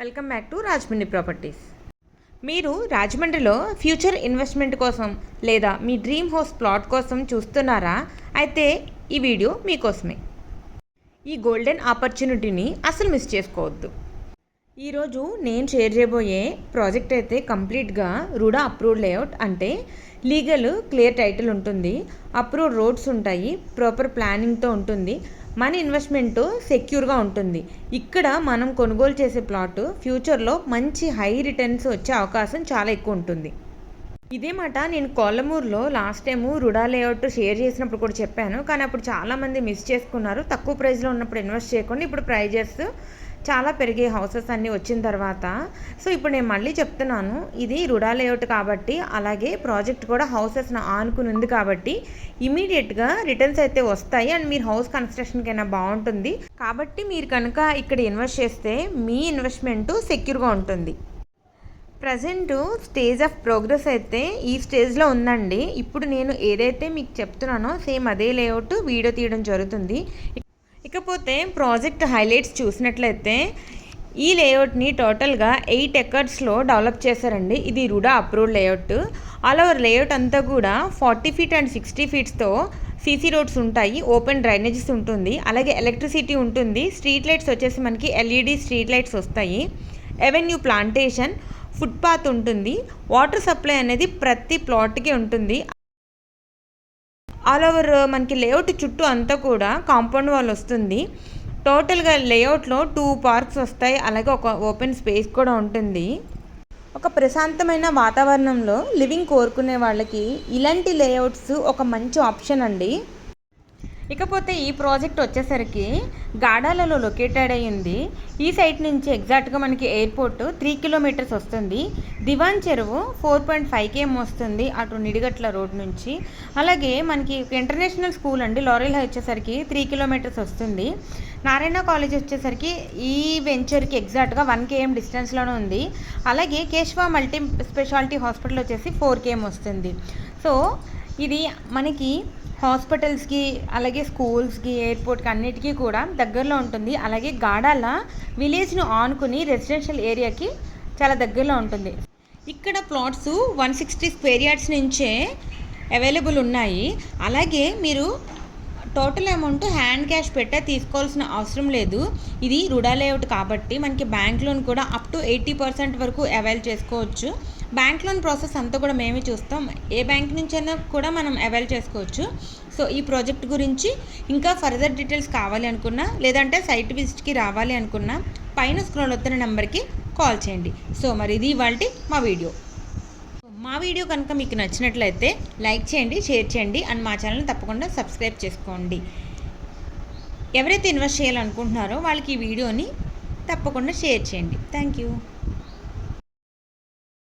Welcome back to Rajahmundry properties. మీరు రాజమండ్రిలో future investment కోసం లేదా మీ డ్రీమ్ హౌస్ ప్లాట్ కోసం చూస్తున్నారా? అయితే ఈ వీడియో మీకోసమే. ఈ గోల్డెన్ ఆపర్చునిటీని అసలు మిస్ చేసుకోవద్దు. ఈరోజు నేను షేర్ చేయబోయే ప్రాజెక్ట్ అయితే కంప్లీట్గా రుడా అప్రూవ్డ్ లేఅవుట్, అంటే లీగల్ క్లియర్ టైటిల్ ఉంటుంది, అప్రూవ్డ్ రోడ్స్ ఉంటాయి, ప్రాపర్ ప్లానింగ్తో ఉంటుంది, మన ఇన్వెస్ట్మెంట్ సెక్యూర్గా ఉంటుంది. ఇక్కడ మనం కొనుగోలు చేసే ప్లాట్ ఫ్యూచర్లో మంచి హై రిటర్న్స్ వచ్చే అవకాశం చాలా ఎక్కువ ఉంటుంది. ఇదే మాట నేను కొల్లమూరులో last time RUDA layout share చేసినప్పుడు కూడా చెప్పాను, కానీ అప్పుడు చాలామంది మిస్ చేసుకున్నారు. తక్కువ ప్రైస్లో ఉన్నప్పుడు ఇన్వెస్ట్ చేయకుండా ఇప్పుడు ప్రైజెస్ చాలా పెరిగే హౌసెస్ అన్నీ వచ్చిన తర్వాత. సో ఇప్పుడు నేను మళ్ళీ చెప్తున్నాను, ఇది రుడా లేఅవుట్ కాబట్టి, అలాగే ప్రాజెక్ట్ కూడా హౌసెస్ ఆనుకుని ఉంది కాబట్టి ఇమీడియట్గా రిటర్న్స్ అయితే వస్తాయి అండ్ మీరు హౌస్ కన్స్ట్రక్షన్కైనా బాగుంటుంది. కాబట్టి మీరు కనుక ఇక్కడ ఇన్వెస్ట్ చేస్తే మీ ఇన్వెస్ట్మెంట్ సెక్యూర్గా ఉంటుంది. ప్రజెంట్ స్టేజ్ ఆఫ్ ప్రోగ్రెస్ అయితే ఈ స్టేజ్లో ఉందండి. ఇప్పుడు నేను ఏదైతే మీకు చెప్తున్నానో సేమ్ అదే లేఅవుట్ వీడియో తీయడం జరుగుతుంది. ఇకపోతే ప్రాజెక్ట్ హైలైట్స్ చూసినట్లయితే ఈ లేఅవుట్ని టోటల్గా 8 ఎకర్స్లో డెవలప్ చేశారండి. ఇది RUDA approved layout. All over layout అంతా కూడా 40 ఫీట్ అండ్ 60 ఫీట్స్తో సీసీ రోడ్స్ ఉంటాయి, ఓపెన్ డ్రైనేజెస్ ఉంటుంది, అలాగే ఎలక్ట్రిసిటీ ఉంటుంది. స్ట్రీట్ లైట్స్ వచ్చేసి మనకి ఎల్ఈడి స్ట్రీట్ లైట్స్ వస్తాయి, ఎవెన్యూ ప్లాంటేషన్, ఫుట్పాత్ ఉంటుంది, వాటర్ సప్లై అనేది ప్రతి ప్లాట్కి ఉంటుంది. ఆల్ ఓవర్ మనకి లేఅవుట్ చుట్టూ అంతా కూడా కాంపౌండ్ వాల్ వస్తుంది. టోటల్గా లేఅవుట్లో 2 పార్క్స్ వస్తాయి, అలాగే ఒక ఓపెన్ స్పేస్ కూడా ఉంటుంది. ఒక ప్రశాంతమైన వాతావరణంలో లివింగ్ కోరుకునే వాళ్ళకి ఇలాంటి లేఅవుట్స్ ఒక మంచి ఆప్షన్ అండి. ఇకపోతే ఈ ప్రాజెక్ట్ వచ్చేసరికి గాడాలలో లొకేటెడ్ అయ్యింది. ఈ సైట్ నుంచి ఎగ్జాక్ట్గా మనకి ఎయిర్పోర్ట్ 3 కిలోమీటర్స్ వస్తుంది. దివాన్ చెరువు 4.5 km వస్తుంది అటు నిడిగట్ల రోడ్ నుంచి. అలాగే మనకి ఇంటర్నేషనల్ స్కూల్ అండి లారెల్ హై వచ్చేసరికి 3 కిలోమీటర్స్ వస్తుంది. నారాయణ కాలేజ్ వచ్చేసరికి ఈ వెంచర్కి ఎగ్జాక్ట్గా 1 km డిస్టెన్స్లోనే ఉంది. అలాగే కేశవ మల్టీ స్పెషాలిటీ హాస్పిటల్ వచ్చేసి 4 km వస్తుంది. సో ఇది మనకి హాస్పిటల్స్కి, అలాగే స్కూల్స్కి, ఎయిర్పోర్ట్కి అన్నిటికీ కూడా దగ్గరలో ఉంటుంది. అలాగే గాడాల విలేజ్ను ఆనుకుని రెసిడెన్షియల్ ఏరియాకి చాలా దగ్గరలో ఉంటుంది. ఇక్కడ ప్లాట్స్ 160 స్క్వేర్ యార్డ్స్ నుంచే అవైలబుల్ ఉన్నాయి. అలాగే మీరు టోటల్ అమౌంట్ హ్యాండ్ క్యాష్ పెట్టే తీసుకోవాల్సిన అవసరం లేదు. ఇది రుడా లేఅవుట్ కాబట్టి మనకి బ్యాంక్ లోన్ కూడా అప్ టు 80% వరకు అవైల్ చేసుకోవచ్చు. బ్యాంక్ లోన్ ప్రాసెస్ అంతా కూడా మేమే చూస్తాం, ఏ బ్యాంక్ నుంచైనా కూడా మనం అవైల్ చేసుకోవచ్చు. సో ఈ ప్రాజెక్ట్ గురించి ఇంకా ఫర్దర్ డీటెయిల్స్ కావాలి అనుకున్నా, లేదంటే సైట్ విజిట్కి రావాలి అనుకున్నా పైన స్క్రోల్ అవుతున్న నెంబర్కి కాల్ చేయండి. సో మరి ఇది ఇవాల్టి మా వీడియో కనుక మీకు నచ్చినట్లయితే లైక్ చేయండి, షేర్ చేయండి అండ్ మా ఛానల్ని తప్పకుండా సబ్స్క్రైబ్ చేసుకోండి. ఎవరైతే ఇన్వెస్ట్ చేయాలనుకుంటున్నారో వాళ్ళకి ఈ వీడియోని తప్పకుండా షేర్ చేయండి. Thank you.